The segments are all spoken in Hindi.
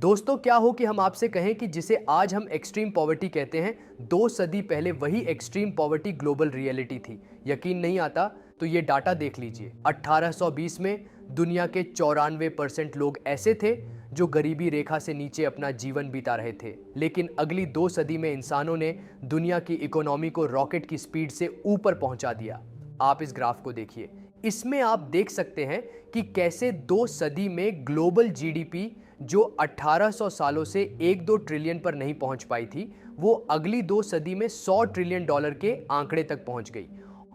दोस्तों, क्या हो कि हम आपसे कहें कि जिसे आज हम एक्सट्रीम पॉवर्टी कहते हैं, 2 सदी पहले वही एक्सट्रीम पॉवर्टी ग्लोबल रियलिटी थी। यकीन नहीं आता तो ये डाटा देख लीजिए। 1820 में दुनिया के 94% लोग ऐसे थे जो गरीबी रेखा से नीचे अपना जीवन बिता रहे थे। लेकिन अगली 2 सदी में इंसानों ने दुनिया की इकोनॉमी को रॉकेट की स्पीड से ऊपर पहुंचा दिया। आप इस ग्राफ को देखिए। इसमें आप देख सकते हैं कि कैसे 2 सदी में ग्लोबल जीडीपी जो 1800 सालों से 1-2 ट्रिलियन पर नहीं पहुंच पाई थी, वो अगली 2 सदी में $100 ट्रिलियन के आंकड़े तक पहुंच गई।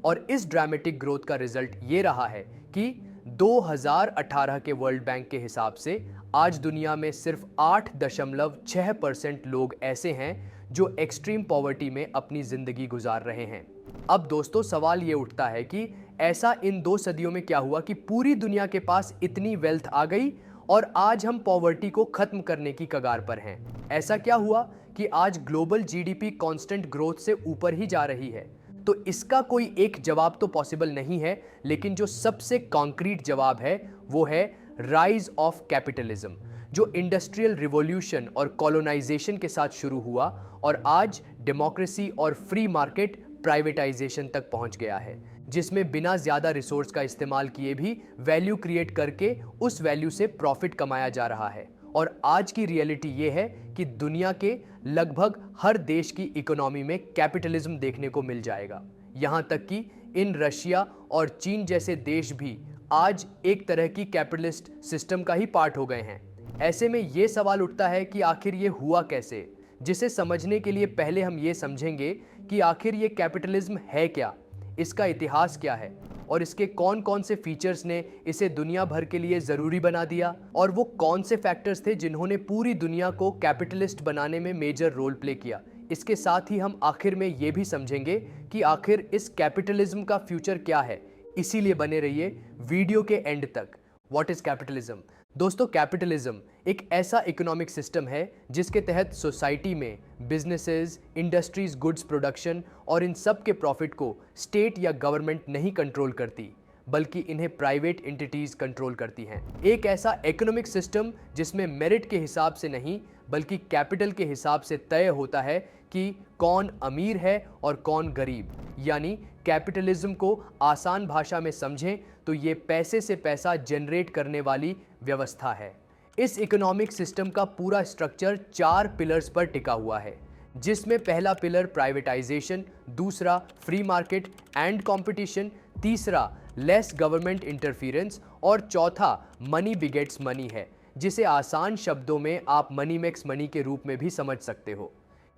और इस ड्रामेटिक ग्रोथ का रिजल्ट ये रहा है कि 2018 के वर्ल्ड बैंक के हिसाब से आज दुनिया में सिर्फ 8.6% लोग ऐसे हैं जो एक्सट्रीम पॉवर्टी में अपनी जिंदगी गुजार रहे हैं। अब दोस्तों, सवाल ये उठता है कि ऐसा इन 2 सदियों में क्या हुआ कि पूरी दुनिया के पास इतनी वेल्थ आ गई और आज हम पॉवर्टी को खत्म करने की कगार पर हैं। ऐसा क्या हुआ कि आज ग्लोबल जीडीपी कांस्टेंट ग्रोथ से ऊपर ही जा रही है? तो इसका कोई एक जवाब तो पॉसिबल नहीं है, लेकिन जो सबसे कॉन्क्रीट जवाब है वो है राइज ऑफ कैपिटलिज्म, जो इंडस्ट्रियल रिवॉल्यूशन और कॉलोनाइजेशन के साथ शुरू हुआ और आज डेमोक्रेसी और फ्री मार्केट प्राइवेटाइजेशन तक पहुंच गया है, जिसमें बिना ज्यादा रिसोर्स का इस्तेमाल किए भी वैल्यू क्रिएट करके उस वैल्यू से प्रॉफिट कमाया जा रहा है। और आज की रियलिटी ये है कि दुनिया के लगभग हर देश की इकोनॉमी में कैपिटलिज्म देखने को मिल जाएगा। यहां तक कि इन रशिया और चीन जैसे देश भी आज एक तरह की कैपिटलिस्ट सिस्टम का ही पार्ट हो गए हैं। ऐसे में ये सवाल उठता है कि आखिर ये हुआ कैसे, जिसे समझने के लिए पहले हम ये समझेंगे कि आखिर ये कैपिटलिज्म है क्या, इसका इतिहास क्या है और इसके कौन कौन से फीचर्स ने इसे दुनिया भर के लिए ज़रूरी बना दिया और वो कौन से फैक्टर्स थे जिन्होंने पूरी दुनिया को कैपिटलिस्ट बनाने में मेजर रोल प्ले किया। इसके साथ ही हम आखिर में ये भी समझेंगे कि आखिर इस कैपिटलिज्म का फ्यूचर क्या है। इसीलिए बने रहिए वीडियो के एंड तक। What is capitalism? दोस्तों, कैपिटलिज्म एक ऐसा इकोनॉमिक सिस्टम है जिसके तहत सोसाइटी में बिजनेसेस, इंडस्ट्रीज, गुड्स प्रोडक्शन और इन सब के प्रॉफिट को स्टेट या गवर्नमेंट नहीं कंट्रोल करती, बल्कि इन्हें प्राइवेट एंटिटीज कंट्रोल करती हैं। एक ऐसा इकोनॉमिक सिस्टम जिसमें मेरिट के हिसाब से नहीं बल्कि कैपिटल के हिसाब से तय होता है कि कौन अमीर है और कौन गरीब। यानी कैपिटलिज्म को आसान भाषा में समझें तो ये पैसे से पैसा जनरेट करने वाली व्यवस्था है। इस इकोनॉमिक सिस्टम का पूरा स्ट्रक्चर 4 पिलर्स पर टिका हुआ है, जिसमें पहला पिलर प्राइवेटाइजेशन, दूसरा फ्री मार्केट एंड कंपटीशन, तीसरा लेस गवर्नमेंट इंटरफेरेंस और चौथा मनी बिगेट्स मनी है, जिसे आसान शब्दों में आप मनी मेक्स मनी के रूप में भी समझ सकते हो।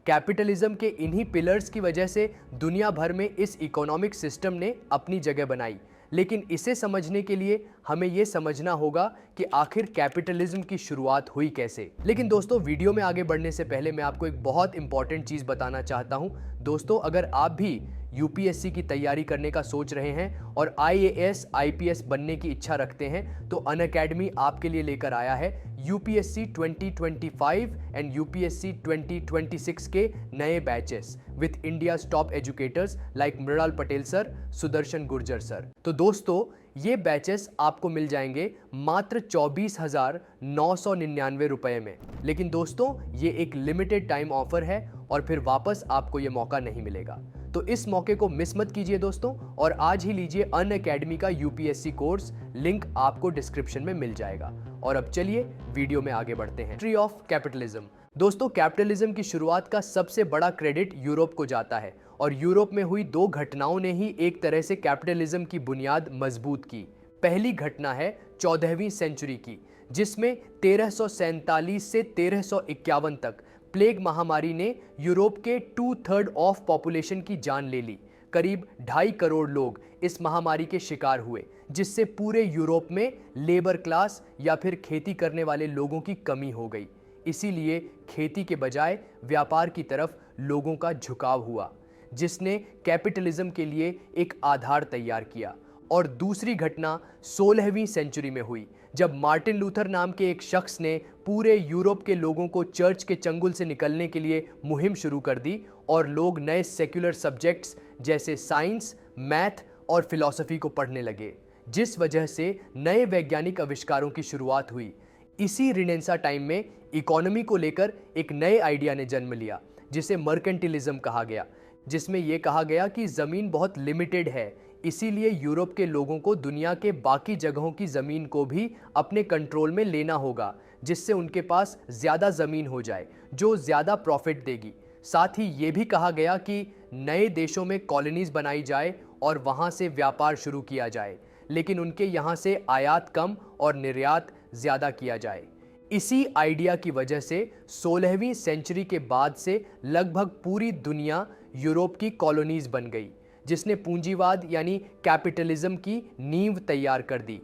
कैपिटलिज्म के इन्हीं पिलर्स की वजह से दुनिया भर में इस इकोनॉमिक सिस्टम ने अपनी जगह बनाई, लेकिन इसे समझने के लिए हमें यह समझना होगा कि आखिर कैपिटलिज्म की शुरुआत हुई कैसे। लेकिन दोस्तों, वीडियो में आगे बढ़ने से पहले मैं आपको एक बहुत इंपॉर्टेंट चीज बताना चाहता हूं। दोस्तों, अगर आप भी यूपीएससी की तैयारी करने का सोच रहे हैं और आईएएस, आईपीएस बनने की इच्छा रखते हैं, तो अनअकैडमी आपके लिए लेकर आया है यूपीएससी 2025 एंड यूपीएससी 2026 के नए batches with India's top educators like Mrinal Patel sir, Sudarshan Gurjar sir. तो दोस्तों, ये बैचेस आपको मिल जाएंगे मात्र 24,999 रुपए में। लेकिन दोस्तों, ये एक लिमिटेड टाइम ऑफर है और फिर वापस आपको ये मौका नहीं मिलेगा। तो इस मौके को मिस मत कीजिए दोस्तों, और आज ही लीजिए अनअकैडमी का यूपीएससी कोर्स। लिंक आपको डिस्क्रिप्शन में मिल जाएगा। और अब चलिए वीडियो में आगे बढ़ते हैं। History of capitalism. दोस्तों, कैपिटलिज्म की शुरुआत का सबसे बड़ा क्रेडिट यूरोप को जाता है और यूरोप में हुई 2 घटनाओं ने ही एक तरह से कैपिटलिज्म की बुनियाद मजबूत की। पहली घटना है 14वीं सेंचुरी की, जिसमें 1347 से 1351 तक प्लेग महामारी ने यूरोप के 2/3 ऑफ पॉपुलेशन की जान ले ली। करीब 2.5 करोड़ लोग इस महामारी के शिकार हुए, जिससे पूरे यूरोप में लेबर क्लास या फिर खेती करने वाले लोगों की कमी हो गई। इसीलिए खेती के बजाय व्यापार की तरफ लोगों का झुकाव हुआ, जिसने कैपिटलिज्म के लिए एक आधार तैयार किया। और दूसरी घटना 16वीं सेंचुरी में हुई, जब मार्टिन लूथर नाम के एक शख्स ने पूरे यूरोप के लोगों को चर्च के चंगुल से निकलने के लिए मुहिम शुरू कर दी और लोग नए सेक्युलर सब्जेक्ट्स जैसे साइंस, मैथ और फिलॉसफी को पढ़ने लगे, जिस वजह से नए वैज्ञानिक आविष्कारों की शुरुआत हुई। इसी रिनेंसा टाइम में इकोनॉमी को लेकर एक नए आइडिया ने जन्म लिया जिसे मर्केंटिलिज्म कहा गया, जिसमें यह कहा गया कि जमीन बहुत लिमिटेड है, इसीलिए यूरोप के लोगों को दुनिया के बाकी जगहों की जमीन को भी अपने कंट्रोल में लेना होगा, जिससे उनके पास ज्यादा जमीन हो जाए जो ज्यादा प्रॉफिट देगी। साथ ही ये भी कहा गया कि नए देशों में कॉलोनीज बनाई जाए और वहां से व्यापार शुरू किया जाए, लेकिन उनके यहाँ से आयात कम और निर्यात ज्यादा किया जाए। इसी आइडिया की वजह से 16वीं सेंचुरी के बाद से लगभग पूरी दुनिया यूरोप की कॉलोनीज बन गई, जिसने पूंजीवाद यानी कैपिटलिज्म की नींव तैयार कर दी।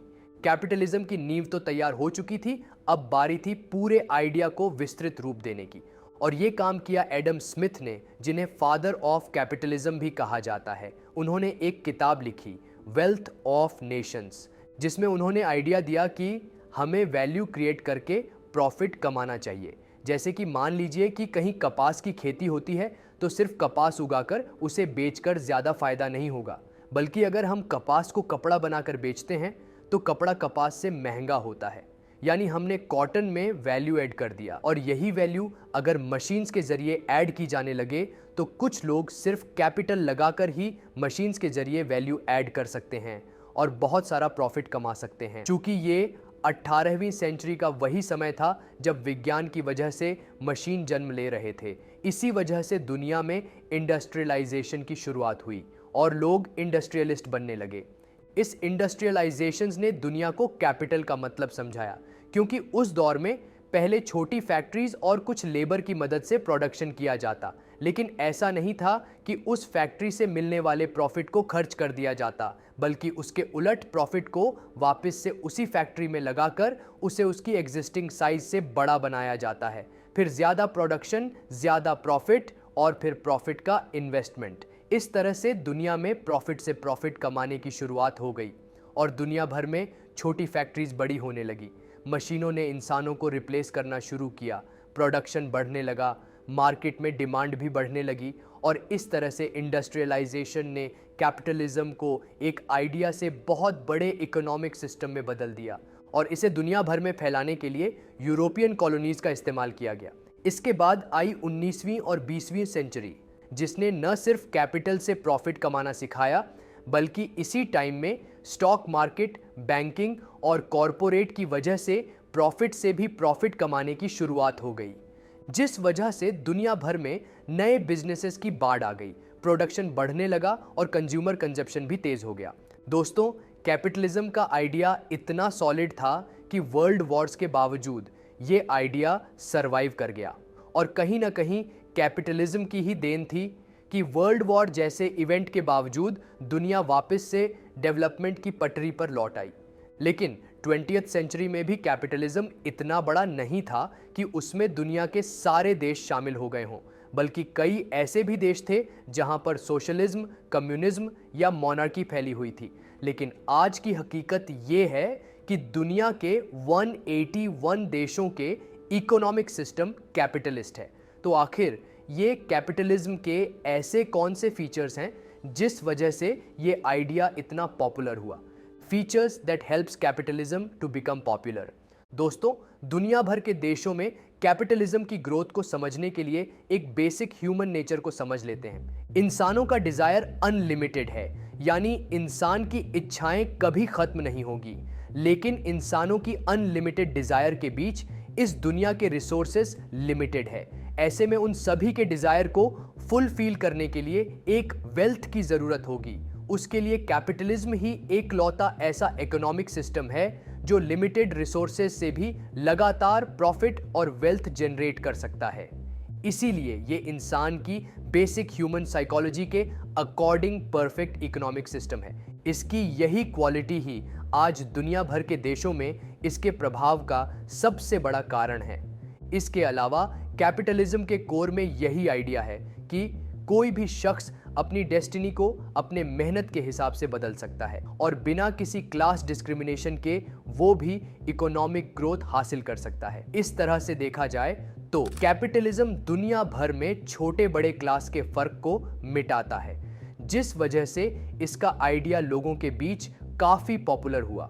कैपिटलिज्म की नींव तो तैयार हो चुकी थी, अब बारी थी पूरे आइडिया को विस्तृत रूप देने की, और ये काम किया एडम स्मिथ ने, जिन्हें फादर ऑफ कैपिटलिज्म भी कहा जाता है। उन्होंने एक किताब लिखी, वेल्थ ऑफ नेशंस, जिसमें उन्होंने आइडिया दिया कि हमें वैल्यू क्रिएट करके प्रॉफिट कमाना चाहिए। जैसे कि मान लीजिए कि कहीं कपास की खेती होती है तो सिर्फ कपास उगाकर उसे बेचकर ज़्यादा फायदा नहीं होगा, बल्कि अगर हम कपास को कपड़ा बनाकर बेचते हैं तो कपड़ा कपास से महंगा होता है। यानी हमने कॉटन में वैल्यू ऐड कर दिया, और यही वैल्यू अगर मशीन्स के जरिए ऐड की जाने लगे तो कुछ लोग सिर्फ कैपिटल लगाकर ही मशीन्स के जरिए वैल्यू ऐड कर सकते हैं और बहुत सारा प्रॉफिट कमा सकते हैं। चूंकि ये 18वीं सेंचुरी का वही समय था जब विज्ञान की वजह से मशीन जन्म ले रहे थे। इसी वजह से दुनिया में इंडस्ट्रियलाइजेशन की शुरुआत हुई और लोग इंडस्ट्रियलिस्ट बनने लगे। इस इंडस्ट्रियलाइजेशन ने दुनिया को कैपिटल का मतलब समझाया, क्योंकि उस दौर में पहले छोटी फैक्ट्रीज और कुछ लेबर की मदद से प्रोडक्शन किया जाता, लेकिन ऐसा नहीं था कि उस फैक्ट्री से मिलने वाले प्रॉफिट को खर्च कर दिया जाता, बल्कि उसके उलट प्रॉफिट को वापस से उसी फैक्ट्री में लगाकर उसे उसकी एग्जिस्टिंग साइज से बड़ा बनाया जाता है। फिर ज़्यादा प्रोडक्शन, ज़्यादा प्रॉफिट और फिर प्रॉफिट का इन्वेस्टमेंट। इस तरह से दुनिया में प्रॉफिट से प्रॉफिट कमाने की शुरुआत हो गई और दुनिया भर में छोटी फैक्ट्रीज बड़ी होने लगी। मशीनों ने इंसानों को रिप्लेस करना शुरू किया, प्रोडक्शन बढ़ने लगा, मार्केट में डिमांड भी बढ़ने लगी, और इस तरह से इंडस्ट्रियलाइजेशन ने कैपिटलिज्म को एक आइडिया से बहुत बड़े इकोनॉमिक सिस्टम में बदल दिया और इसे दुनिया भर में फैलाने के लिए यूरोपियन कॉलोनीज का इस्तेमाल किया गया। इसके बाद आई 19वीं और 20वीं सेंचुरी, जिसने न सिर्फ कैपिटल से प्रॉफिट कमाना सिखाया, बल्कि इसी टाइम में स्टॉक मार्केट, बैंकिंग और कॉरपोरेट की वजह से प्रॉफिट से भी प्रॉफिट कमाने की शुरुआत हो गई, जिस वजह से दुनिया भर में नए बिजनेसेस की बाढ़ आ गई, प्रोडक्शन बढ़ने लगा और कंज्यूमर कंजप्शन भी तेज हो गया। दोस्तों, कैपिटलिज्म का आइडिया इतना सॉलिड था कि वर्ल्ड वॉर्स के बावजूद ये आइडिया सरवाइव कर गया, और कहीं ना कहीं कैपिटलिज्म की ही देन थी कि वर्ल्ड वॉर जैसे इवेंट के बावजूद दुनिया वापस से डेवलपमेंट की पटरी पर लौट आई। लेकिन 20th सेंचुरी में भी कैपिटलिज्म इतना बड़ा नहीं था कि उसमें दुनिया के सारे देश शामिल हो गए हों, बल्कि कई ऐसे भी देश थे जहां पर सोशलिज्म, कम्युनिज्म या मोनार्की फैली हुई थी। लेकिन आज की हकीकत ये है कि दुनिया के 181 देशों के इकोनॉमिक सिस्टम कैपिटलिस्ट है। तो आखिर ये कैपिटलिज्म के ऐसे कौन से फीचर्स हैं जिस वजह से ये आइडिया इतना पॉपुलर हुआ? Features that helps capitalism to become popular. दोस्तों, दुनिया भर के देशों में कैपिटलिज्म की ग्रोथ को समझने के लिए एक बेसिक ह्यूमन नेचर को समझ लेते हैं। इंसानों का डिजायर अनलिमिटेड है, यानी इंसान की इच्छाएं कभी खत्म नहीं होगी, लेकिन इंसानों की अनलिमिटेड डिजायर के बीच इस दुनिया के रिसोर्सेस लिमिटेड है। ऐसे में उन सभी के डिजायर को फुलफिल करने के लिए एक वेल्थ की जरूरत होगी। उसके लिए कैपिटलिज्म ही एकलौता ऐसा इकोनॉमिक सिस्टम है जो लिमिटेड रिसोर्सेज से भी लगातार प्रॉफिट और वेल्थ जनरेट कर सकता है। इसीलिए ये इंसान की बेसिक ह्यूमन साइकोलॉजी के अकॉर्डिंग परफेक्ट इकोनॉमिक सिस्टम है। इसकी यही क्वालिटी ही आज दुनिया भर के देशों में इसके प्रभाव का सबसे बड़ा कारण है। इसके अलावा कैपिटलिज्म के कोर में यही आइडिया है कि कोई भी शख्स अपनी डेस्टिनी को अपने मेहनत के हिसाब से बदल सकता है और बिना किसी क्लास डिस्क्रिमिनेशन के वो भी इकोनॉमिक ग्रोथ हासिल कर सकता है। इस तरह से देखा जाए तो कैपिटलिज्म दुनिया भर में छोटे बड़े क्लास के फर्क को मिटाता है, जिस वजह से इसका आइडिया लोगों के बीच काफी पॉपुलर हुआ।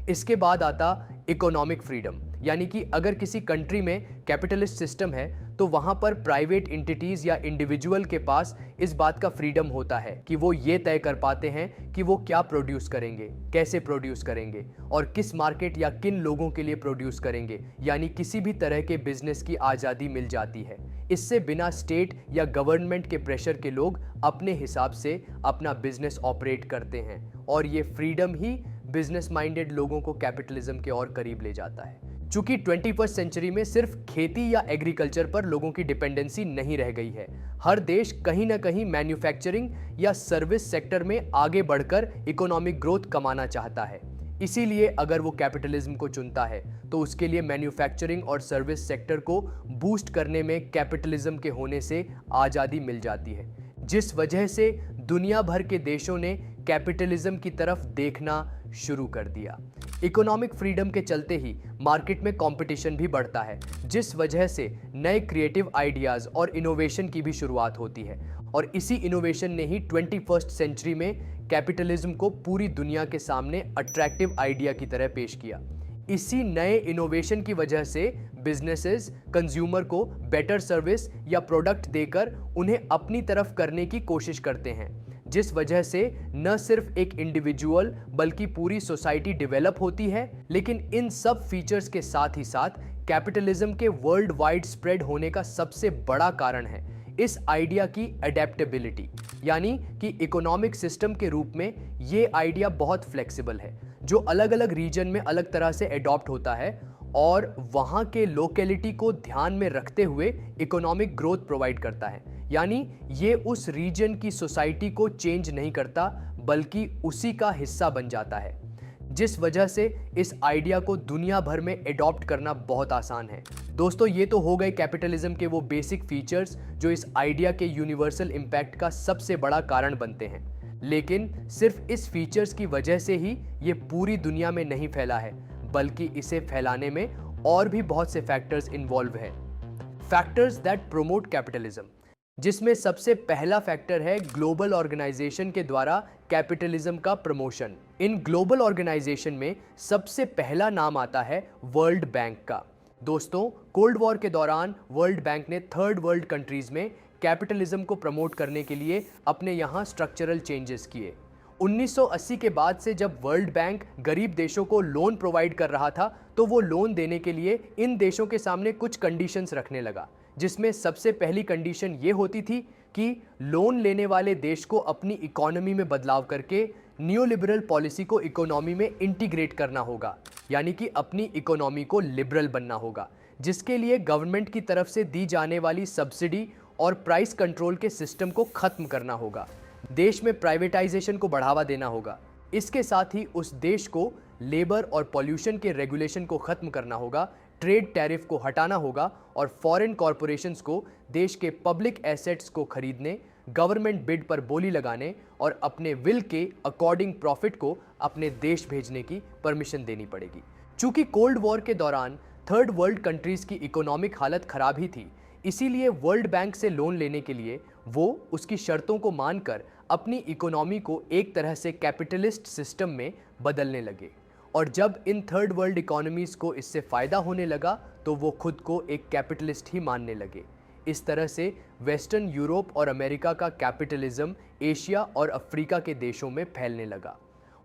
इसके बाद आता इकोनॉमिक फ्रीडम, यानी कि अगर किसी कंट्री में कैपिटलिस्ट सिस्टम है तो वहां पर प्राइवेट एंटिटीज या इंडिविजुअल के पास इस बात का फ्रीडम होता है कि वो ये तय कर पाते हैं कि वो क्या प्रोड्यूस करेंगे, कैसे प्रोड्यूस करेंगे और किस मार्केट या किन लोगों के लिए प्रोड्यूस करेंगे, यानी किसी भी तरह के बिजनेस की आज़ादी मिल जाती है। इससे बिना स्टेट या गवर्नमेंट के प्रेशर के लोग अपने हिसाब से अपना बिजनेस ऑपरेट करते हैं और ये फ्रीडम ही बिजनेस माइंडेड लोगों को कैपिटलिज्म के और करीब ले जाता है। चूंकि 21st सेंचुरी में सिर्फ खेती या एग्रीकल्चर पर लोगों की डिपेंडेंसी नहीं रह गई है, हर देश कहीं ना कहीं मैन्युफैक्चरिंग या सर्विस सेक्टर में आगे बढ़कर इकोनॉमिक ग्रोथ कमाना चाहता है। इसीलिए अगर वो कैपिटलिज्म को चुनता है तो उसके लिए मैन्युफैक्चरिंग और सर्विस सेक्टर को बूस्ट करने में कैपिटलिज्म के होने से आज़ादी मिल जाती है, जिस वजह से दुनिया भर के देशों ने कैपिटलिज्म की तरफ देखना शुरू कर दिया। इकोनॉमिक फ्रीडम के चलते ही मार्केट में कंपटीशन भी बढ़ता है, जिस वजह से नए क्रिएटिव आइडियाज़ और इनोवेशन की भी शुरुआत होती है और इसी इनोवेशन ने ही 21st सेंचुरी में कैपिटलिज्म को पूरी दुनिया के सामने अट्रैक्टिव आइडिया की तरह पेश किया। इसी नए इनोवेशन की वजह से बिजनेसेस कंज्यूमर को बेटर सर्विस या प्रोडक्ट देकर उन्हें अपनी तरफ करने की कोशिश करते हैं, जिस वजह से न सिर्फ एक इंडिविजुअल बल्कि पूरी सोसाइटी डेवलप होती है। लेकिन इन सब फीचर्स के साथ ही साथ कैपिटलिज्म के वर्ल्ड वाइड स्प्रेड होने का सबसे बड़ा कारण है इस आइडिया की अडेप्टेबिलिटी, यानी कि इकोनॉमिक सिस्टम के रूप में ये आइडिया बहुत फ्लेक्सिबल है, जो अलग अलग रीजन में अलग तरह से अडॉप्ट होता है और वहाँ के लोकेलिटी को ध्यान में रखते हुए इकोनॉमिक ग्रोथ प्रोवाइड करता है। यानी ये उस रीजन की सोसाइटी को चेंज नहीं करता बल्कि उसी का हिस्सा बन जाता है, जिस वजह से इस आइडिया को दुनिया भर में अडॉप्ट करना बहुत आसान है। दोस्तों, ये तो हो गए कैपिटलिज्म के वो बेसिक फीचर्स जो इस आइडिया के यूनिवर्सल इम्पैक्ट का सबसे बड़ा कारण बनते हैं। लेकिन सिर्फ इस फीचर्स की वजह से ही ये पूरी दुनिया में नहीं फैला है, बल्कि इसे फैलाने में और भी बहुत से फैक्टर्स इन्वॉल्व है। फैक्टर्स दैट प्रोमोट कैपिटलिज्म, जिसमें सबसे पहला फैक्टर है ग्लोबल ऑर्गेनाइजेशन के द्वारा कैपिटलिज्म का प्रमोशन। इन ग्लोबल ऑर्गेनाइजेशन में सबसे पहला नाम आता है वर्ल्ड बैंक का। दोस्तों, कोल्ड वॉर के दौरान वर्ल्ड बैंक ने थर्ड वर्ल्ड कंट्रीज में कैपिटलिज्म को प्रमोट करने के लिए अपने यहाँ स्ट्रक्चरल चेंजेस किए। 1980 के बाद से जब वर्ल्ड बैंक गरीब देशों को लोन प्रोवाइड कर रहा था तो वो लोन देने के लिए इन देशों के सामने कुछ कंडीशंस रखने लगा, जिसमें सबसे पहली कंडीशन ये होती थी कि लोन लेने वाले देश को अपनी इकोनॉमी में बदलाव करके न्यूलिबरल पॉलिसी को इकोनॉमी में इंटीग्रेट करना होगा, यानी कि अपनी इकोनॉमी को लिबरल बनना होगा, जिसके लिए गवर्नमेंट की तरफ से दी जाने वाली सब्सिडी और प्राइस कंट्रोल के सिस्टम को खत्म करना होगा। देश में प्राइवेटाइजेशन को बढ़ावा देना होगा। इसके साथ ही उस देश को लेबर और पॉल्यूशन के रेगुलेशन को खत्म करना होगा, ट्रेड टैरिफ को हटाना होगा और फॉरेन कॉरपोरेशंस को देश के पब्लिक एसेट्स को खरीदने, गवर्नमेंट बिड पर बोली लगाने और अपने विल के अकॉर्डिंग प्रॉफिट को अपने देश भेजने की परमिशन देनी पड़ेगी। चूंकि कोल्ड वॉर के दौरान थर्ड वर्ल्ड कंट्रीज की इकोनॉमिक हालत खराब ही थी, इसीलिए वर्ल्ड बैंक से लोन लेने के लिए वो उसकी शर्तों को मानकर अपनी इकोनॉमी को एक तरह से कैपिटलिस्ट सिस्टम में बदलने लगे। और जब इन थर्ड वर्ल्ड इकोनॉमीज़ को इससे फ़ायदा होने लगा तो वो खुद को एक कैपिटलिस्ट ही मानने लगे। इस तरह से वेस्टर्न यूरोप और अमेरिका का कैपिटलिज्म एशिया और अफ्रीका के देशों में फैलने लगा।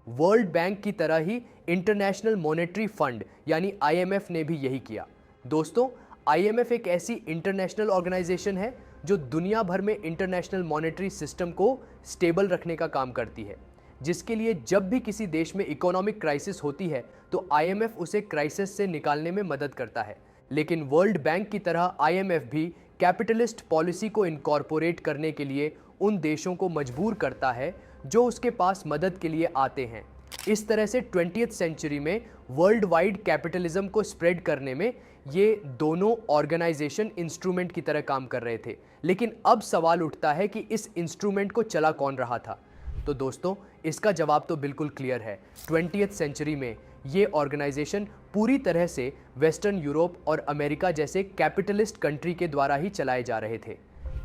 वर्ल्ड बैंक की तरह ही इंटरनेशनल मॉनेटरी फंड यानी IMF ने भी यही किया। दोस्तों, IMF एक ऐसी इंटरनेशनल ऑर्गेनाइजेशन है जो दुनिया भर में इंटरनेशनल मॉनेटरी सिस्टम को स्टेबल रखने का काम करती है, जिसके लिए जब भी किसी देश में इकोनॉमिक क्राइसिस होती है तो IMF उसे क्राइसिस से निकालने में मदद करता है। लेकिन वर्ल्ड बैंक की तरह IMF भी कैपिटलिस्ट पॉलिसी को इनकॉर्पोरेट करने के लिए उन देशों को मजबूर करता है जो उसके पास मदद के लिए आते हैं। इस तरह से 20th सेंचुरी में वर्ल्ड वाइड कैपिटलिज्म को स्प्रेड करने में ये दोनों ऑर्गेनाइजेशन इंस्ट्रूमेंट की तरह काम कर रहे थे। लेकिन अब सवाल उठता है कि इस इंस्ट्रूमेंट को चला कौन रहा था? तो दोस्तों, इसका जवाब तो बिल्कुल क्लियर है। 20th सेंचुरी में ये ऑर्गेनाइजेशन पूरी तरह से वेस्टर्न यूरोप और अमेरिका जैसे कैपिटलिस्ट कंट्री के द्वारा ही चलाए जा रहे थे।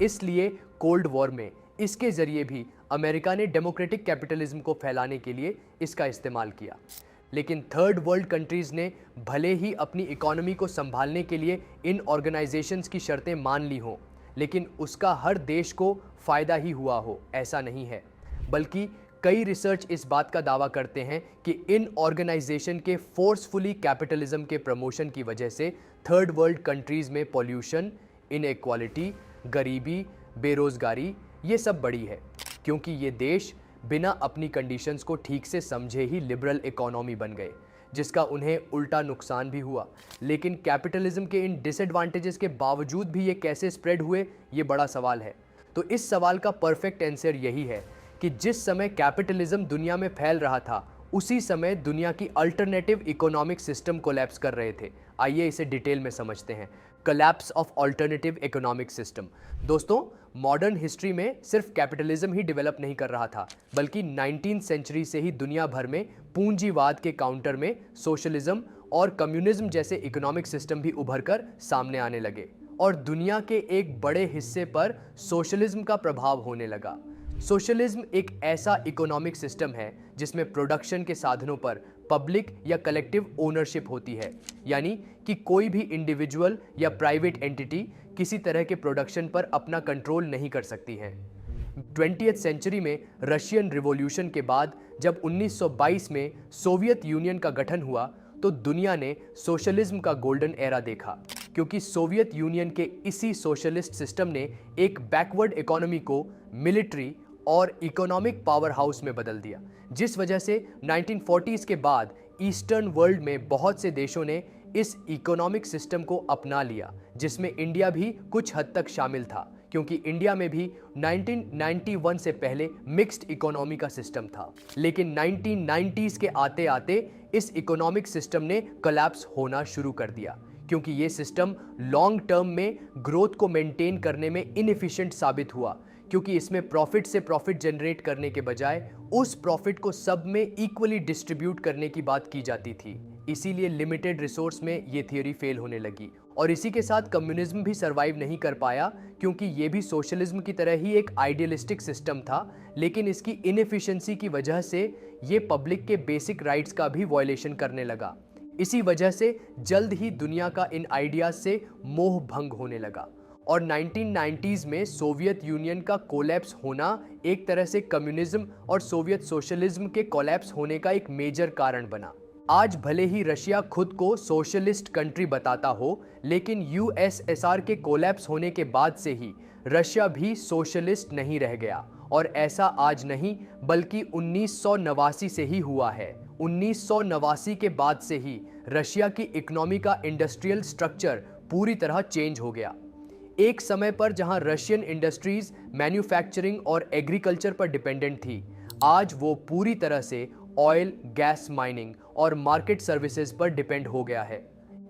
इसलिए कोल्ड वॉर में इसके जरिए भी अमेरिका ने डेमोक्रेटिक कैपिटलिज्म को फैलाने के लिए इसका इस्तेमाल किया। लेकिन थर्ड वर्ल्ड कंट्रीज ने भले ही अपनी इकोनॉमी को संभालने के लिए इन ऑर्गेनाइजेशंस की शर्तें मान ली हों, लेकिन उसका हर देश को फायदा ही हुआ हो, ऐसा नहीं है। बल्कि कई रिसर्च इस बात का दावा करते हैं कि इन ऑर्गेनाइजेशन के फोर्सफुली कैपिटलिज्म के प्रमोशन की वजह से थर्ड वर्ल्ड कंट्रीज में पॉल्यूशन, इनइक्वालिटी, गरीबी, बेरोजगारी ये सब बढ़ी है, क्योंकि ये देश बिना अपनी कंडीशंस को ठीक से समझे ही लिबरल इकोनॉमी बन गए, जिसका उन्हें उल्टा नुकसान भी हुआ। लेकिन कैपिटलिज्म के इन डिसएडवांटेजेस के बावजूद भी ये कैसे स्प्रेड हुए, ये बड़ा सवाल है। तो इस सवाल का परफेक्ट आंसर यही है कि जिस समय कैपिटलिज्म दुनिया में फैल रहा था, उसी समय दुनिया की अल्टरनेटिव इकोनॉमिक सिस्टम कोलैप्स कर रहे थे। आइए इसे डिटेल में समझते हैं। Collapse of alternative economic system. दोस्तों, मॉडर्न हिस्ट्री में सिर्फ कैपिटलिज्म ही डेवलप नहीं कर रहा था, बल्कि 19वीं सेंचुरी से ही दुनिया भर में पूंजीवाद के काउंटर में सोशलिज्म और कम्युनिज्म जैसे इकोनॉमिक सिस्टम भी उभर कर सामने आने लगे और दुनिया के एक बड़े हिस्से पर सोशलिज्म का प्रभाव होने लगा। सोशलिज्म एक ऐसा इकोनॉमिक सिस्टम है जिसमें प्रोडक्शन के साधनों पर पब्लिक या कलेक्टिव ओनरशिप होती है, यानी कि कोई भी इंडिविजुअल या प्राइवेट एंटिटी किसी तरह के प्रोडक्शन पर अपना कंट्रोल नहीं कर सकती है। 20वीं सेंचुरी में रशियन रिवॉल्यूशन के बाद जब 1922 में सोवियत यूनियन का गठन हुआ, तो दुनिया ने सोशलिज्म का गोल्डन एरा देखा, क्योंकि सोवियत यूनियन के इसी सोशलिस्ट सिस्टम ने एक बैकवर्ड इकोनॉमी को मिलिट्री और इकोनॉमिक पावर हाउस में बदल दिया, जिस वजह से 1940s के बाद ईस्टर्न वर्ल्ड में बहुत से देशों ने इस इकोनॉमिक सिस्टम को अपना लिया, जिसमें इंडिया भी कुछ हद तक शामिल था, क्योंकि इंडिया में भी 1991 से पहले मिक्स्ड इकोनॉमी का सिस्टम था। लेकिन 1990s के आते आते इस इकोनॉमिक सिस्टम ने कोलैप्स होना शुरू कर दिया, क्योंकि ये सिस्टम लॉन्ग टर्म में ग्रोथ को मेंटेन करने में इनएफिशिएंट साबित हुआ, क्योंकि इसमें प्रॉफिट से प्रॉफिट जनरेट करने के बजाय उस प्रॉफिट को सब में इक्वली डिस्ट्रीब्यूट करने की बात की जाती थी। इसीलिए लिमिटेड रिसोर्स में ये थियोरी फेल होने लगी और इसी के साथ कम्युनिज्म भी सरवाइव नहीं कर पाया, क्योंकि ये भी सोशलिज्म की तरह ही एक आइडियलिस्टिक सिस्टम था, लेकिन इसकी इनएफिशिएंसी की वजह से ये पब्लिक के बेसिक राइट्स का भी वायलेशन करने लगा। इसी वजह से जल्द ही दुनिया का इन आइडियाज से मोह भंग होने लगा और 1990s में सोवियत यूनियन का कोलैप्स होना एक तरह से कम्युनिज्म और सोवियत सोशलिज्म के कोलैप्स होने का एक मेजर कारण बना। आज भले ही रशिया खुद को सोशलिस्ट कंट्री बताता हो, लेकिन यूएसएसआर के कोलैप्स होने के बाद से ही रशिया भी सोशलिस्ट नहीं रह गया, और ऐसा आज नहीं बल्कि 1989 से ही हुआ है। 1989 के बाद से ही रशिया की इकोनॉमी का इंडस्ट्रियल स्ट्रक्चर पूरी तरह चेंज हो गया। एक समय पर जहां रशियन इंडस्ट्रीज मैन्युफैक्चरिंग और एग्रीकल्चर पर डिपेंडेंट थी, आज वो पूरी तरह से ऑयल, गैस माइनिंग और मार्केट सर्विसेज पर डिपेंड हो गया है।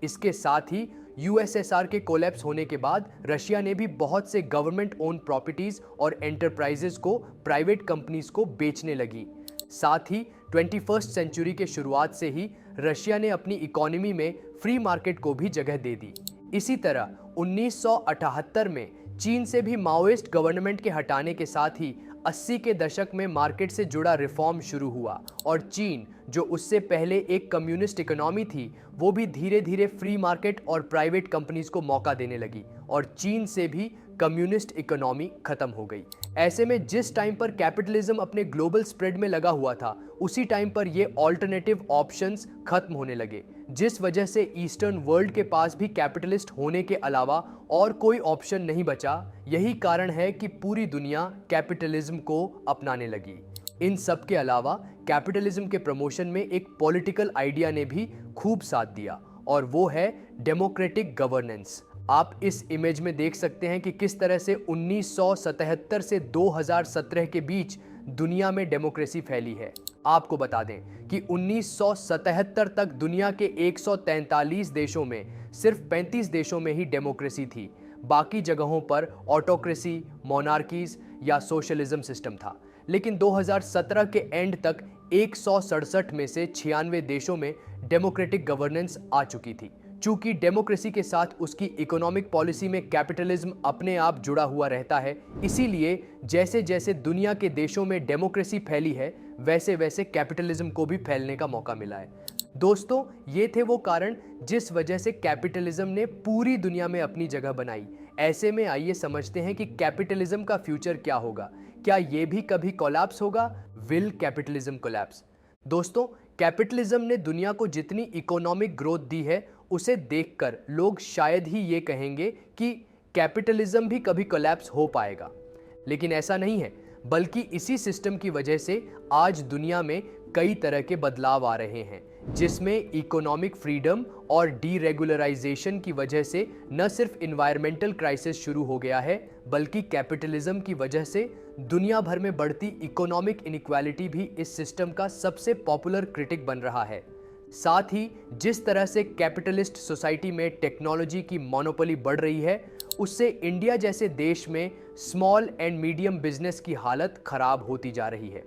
इसके साथ ही यूएसएसआर के कोलैप्स होने के बाद रशिया ने भी बहुत से गवर्नमेंट ओन प्रॉपर्टीज और एंटरप्राइजेस को प्राइवेट कंपनीज को बेचने लगी। साथ ही 21st सेंचुरी के शुरुआत से ही रशिया ने अपनी इकोनॉमी में फ्री मार्केट को भी जगह दे दी। इसी तरह 1978 में चीन से भी माओइस्ट गवर्नमेंट के हटाने के साथ ही 80 के दशक में मार्केट से जुड़ा रिफॉर्म शुरू हुआ और चीन, जो उससे पहले एक कम्युनिस्ट इकोनॉमी थी, वो भी धीरे धीरे फ्री मार्केट और प्राइवेट कंपनीज को मौका देने लगी और चीन से भी कम्युनिस्ट इकोनॉमी खत्म हो गई। ऐसे में जिस टाइम पर कैपिटलिज्म अपने ग्लोबल स्प्रेड में लगा हुआ था, उसी टाइम पर ये ऑल्टरनेटिव ऑप्शंस खत्म होने लगे, जिस वजह से ईस्टर्न वर्ल्ड के पास भी कैपिटलिस्ट होने के अलावा और कोई ऑप्शन नहीं बचा। यही कारण है कि पूरी दुनिया कैपिटलिज्म को अपनाने लगी। इन सब के अलावा कैपिटलिज्म के प्रमोशन में एक पॉलिटिकल आइडिया ने भी खूब साथ दिया, और वो है डेमोक्रेटिक गवर्नेंस। आप इस इमेज में देख सकते हैं कि किस तरह से 1977 से 2017 के बीच दुनिया में डेमोक्रेसी फैली है। आपको बता दें कि 1977 तक दुनिया के 143 देशों में सिर्फ 35 देशों में ही डेमोक्रेसी थी। बाकी जगहों पर ऑटोक्रेसी, मोनार्कीज या सोशलिज्म सिस्टम था। लेकिन 2017 के एंड तक 167 में से 96 देशों में डेमोक्रेटिक गवर्नेंस आ चुकी थी। चूंकि डेमोक्रेसी के साथ उसकी इकोनॉमिक पॉलिसी में कैपिटलिज्म अपने आप जुड़ा हुआ रहता है, इसीलिए जैसे जैसे दुनिया के देशों में डेमोक्रेसी फैली है, वैसे वैसे कैपिटलिज्म को भी फैलने का मौका मिला है। दोस्तों, ये थे वो कारण जिस वजह से कैपिटलिज्म ने पूरी दुनिया में अपनी जगह बनाई। ऐसे में आइए समझते हैं कि कैपिटलिज्म का फ्यूचर क्या होगा। क्या ये भी कभी कोलैप्स होगा? Will capitalism collapse? दोस्तों, कैपिटलिज्म ने दुनिया को जितनी इकोनॉमिक ग्रोथ दी है, उसे देखकर लोग शायद ही ये कहेंगे कि कैपिटलिज्म भी कभी कोलैप्स हो पाएगा। लेकिन ऐसा नहीं है, बल्कि इसी सिस्टम की वजह से आज दुनिया में कई तरह के बदलाव आ रहे हैं, जिसमें इकोनॉमिक फ्रीडम और डीरेगुलराइजेशन की वजह से न सिर्फ इन्वायरमेंटल क्राइसिस शुरू हो गया है, बल्कि कैपिटलिज्म की वजह से दुनिया भर में बढ़ती इकोनॉमिक इनइक्वालिटी भी इस सिस्टम का सबसे पॉपुलर क्रिटिक बन रहा है। साथ ही जिस तरह से कैपिटलिस्ट सोसाइटी में टेक्नोलॉजी की मोनोपोली बढ़ रही है, उससे इंडिया जैसे देश में स्मॉल एंड मीडियम बिजनेस की हालत खराब होती जा रही है।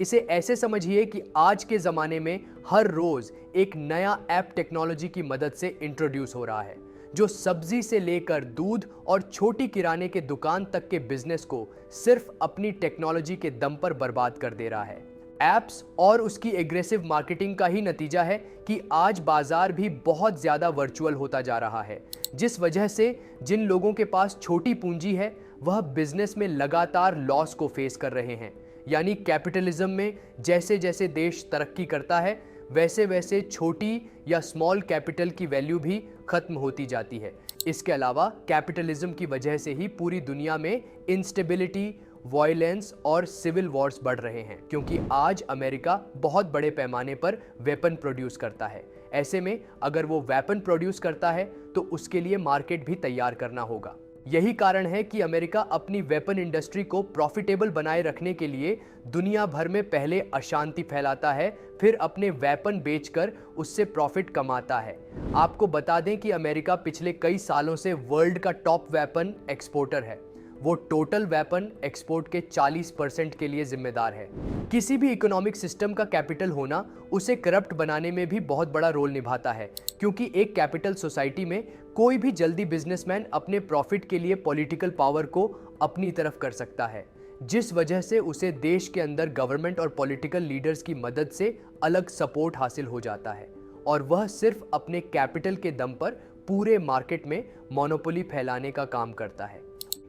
इसे ऐसे समझिए कि आज के ज़माने में हर रोज़ एक नया ऐप टेक्नोलॉजी की मदद से इंट्रोड्यूस हो रहा है, जो सब्जी से लेकर दूध और छोटी किराने के दुकान तक के बिजनेस को सिर्फ अपनी टेक्नोलॉजी के दम पर बर्बाद कर दे रहा है। ऐप्स और उसकी एग्रेसिव मार्केटिंग का ही नतीजा है कि आज बाजार भी बहुत ज़्यादा वर्चुअल होता जा रहा है, जिस वजह से जिन लोगों के पास छोटी पूंजी है, वह बिजनेस में लगातार लॉस को फेस कर रहे हैं। यानी कैपिटलिज्म में जैसे जैसे देश तरक्की करता है, वैसे वैसे छोटी या स्मॉल कैपिटल की वैल्यू भी खत्म होती जाती है। इसके अलावा कैपिटलिज्म की वजह से ही पूरी दुनिया में इंस्टेबिलिटी, वायलेंस और सिविल वॉर्स बढ़ रहे हैं, क्योंकि आज अमेरिका बहुत बड़े पैमाने पर वेपन प्रोड्यूस करता है। ऐसे में अगर वो वेपन प्रोड्यूस करता है तो उसके लिए मार्केट भी तैयार करना होगा। यही कारण है कि अमेरिका अपनी वेपन इंडस्ट्री को प्रॉफिटेबल बनाए रखने के लिए दुनिया भर में पहले अशांति फैलाता है, फिर अपने वेपन बेचकर उससे प्रॉफिट कमाता है। आपको बता दें कि अमेरिका पिछले कई सालों से वर्ल्ड का टॉप वेपन एक्सपोर्टर है। वो टोटल वेपन एक्सपोर्ट के 40% के लिए जिम्मेदार है। किसी भी इकोनॉमिक सिस्टम का कैपिटल होना उसे करप्ट बनाने में भी बहुत बड़ा रोल निभाता है, क्योंकि एक कैपिटल सोसाइटी में कोई भी जल्दी बिजनेसमैन अपने प्रॉफिट के लिए पॉलिटिकल पावर को अपनी तरफ कर सकता है, जिस वजह से उसे देश के अंदर गवर्नमेंट और पॉलिटिकल लीडर्स की मदद से अलग सपोर्ट हासिल हो जाता है, और वह सिर्फ अपने कैपिटल के दम पर पूरे मार्केट में मोनोपोली फैलाने का काम करता है।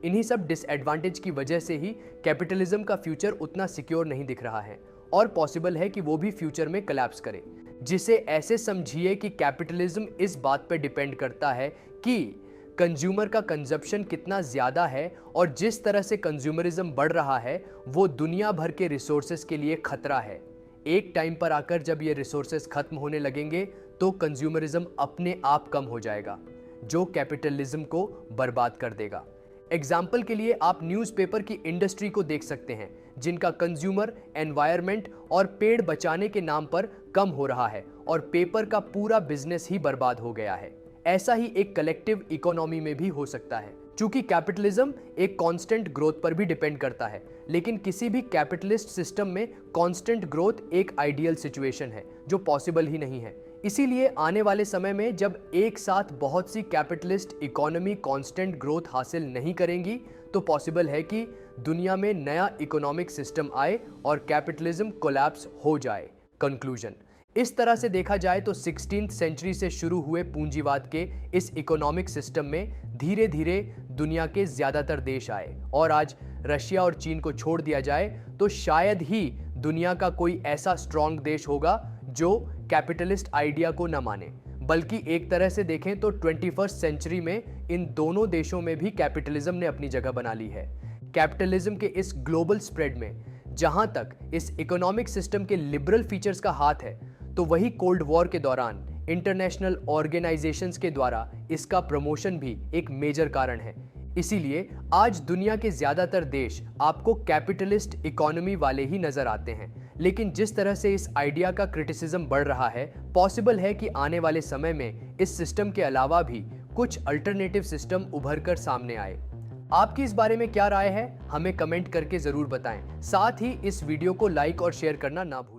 इन्हीं सब डिसएडवांटेज की वजह से ही कैपिटलिज्म का फ्यूचर उतना सिक्योर नहीं दिख रहा है, और पॉसिबल है कि वो भी फ्यूचर में कोलैप्स करे। जिसे ऐसे समझिए कि कैपिटलिज्म इस बात पर डिपेंड करता है कि कंज्यूमर का कंजप्शन कितना ज़्यादा है, और जिस तरह से कंज्यूमरिज्म बढ़ रहा है वो दुनिया भर के रिसोर्सेज के लिए खतरा है। एक टाइम पर आकर जब ये रिसोर्सेज खत्म होने लगेंगे तो कंज्यूमरिज्म अपने आप कम हो जाएगा, जो कैपिटलिज्म को बर्बाद कर देगा। एग्जाम्पल के लिए आप न्यूज़पेपर की इंडस्ट्री को देख सकते हैं, जिनका कंज्यूमर, एनवायरनमेंट और पेड़ बचाने के नाम पर कम हो रहा है, और पेपर का पूरा बिजनेस ही बर्बाद हो गया है। ऐसा ही एक कलेक्टिव इकोनॉमी में भी हो सकता है। चूंकि कैपिटलिज्म एक कांस्टेंट ग्रोथ पर भी डिपेंड करता है, लेकिन किसी भी कैपिटलिस्ट सिस्टम में कांस्टेंट ग्रोथ एक आइडियल सिचुएशन है, जो पॉसिबल ही नहीं है। इसीलिए आने वाले समय में जब एक साथ बहुत सी कैपिटलिस्ट इकोनॉमी कांस्टेंट ग्रोथ हासिल नहीं करेंगी, तो पॉसिबल है कि दुनिया में नया इकोनॉमिक सिस्टम आए और कैपिटलिज्म कोलैप्स हो जाए। कंक्लूजन: इस तरह से देखा जाए तो 16th सेंचुरी से शुरू हुए पूंजीवाद के इस इकोनॉमिक सिस्टम में धीरे धीरे दुनिया के ज़्यादातर देश आए, और आज रशिया और चीन को छोड़ दिया जाए तो शायद ही दुनिया का कोई ऐसा स्ट्रॉन्ग देश होगा जो कैपिटलिस्ट आइडिया को न माने। बल्कि एक तरह से देखें तो 21st सेंचुरी में इन दोनों देशों में भी कैपिटलिज्म ने अपनी जगह बना ली है। कैपिटलिज्म के इस ग्लोबल स्प्रेड में जहां तक इस इकोनॉमिक सिस्टम के लिबरल फीचर्स का हाथ है, तो वही कोल्ड वॉर के दौरान इंटरनेशनल ऑर्गेनाइजेशंस के द्वारा इसका प्रमोशन भी एक मेजर कारण है। इसीलिए आज दुनिया के ज़्यादातर देश आपको कैपिटलिस्ट इकोनॉमी वाले ही नज़र आते हैं। लेकिन जिस तरह से इस आइडिया का क्रिटिसिज्म बढ़ रहा है, पॉसिबल है कि आने वाले समय में इस सिस्टम के अलावा भी कुछ अल्टरनेटिव सिस्टम उभर कर सामने आए। आपकी इस बारे में क्या राय है, हमें कमेंट करके ज़रूर बताएं। साथ ही इस वीडियो को लाइक और शेयर करना ना भूलें।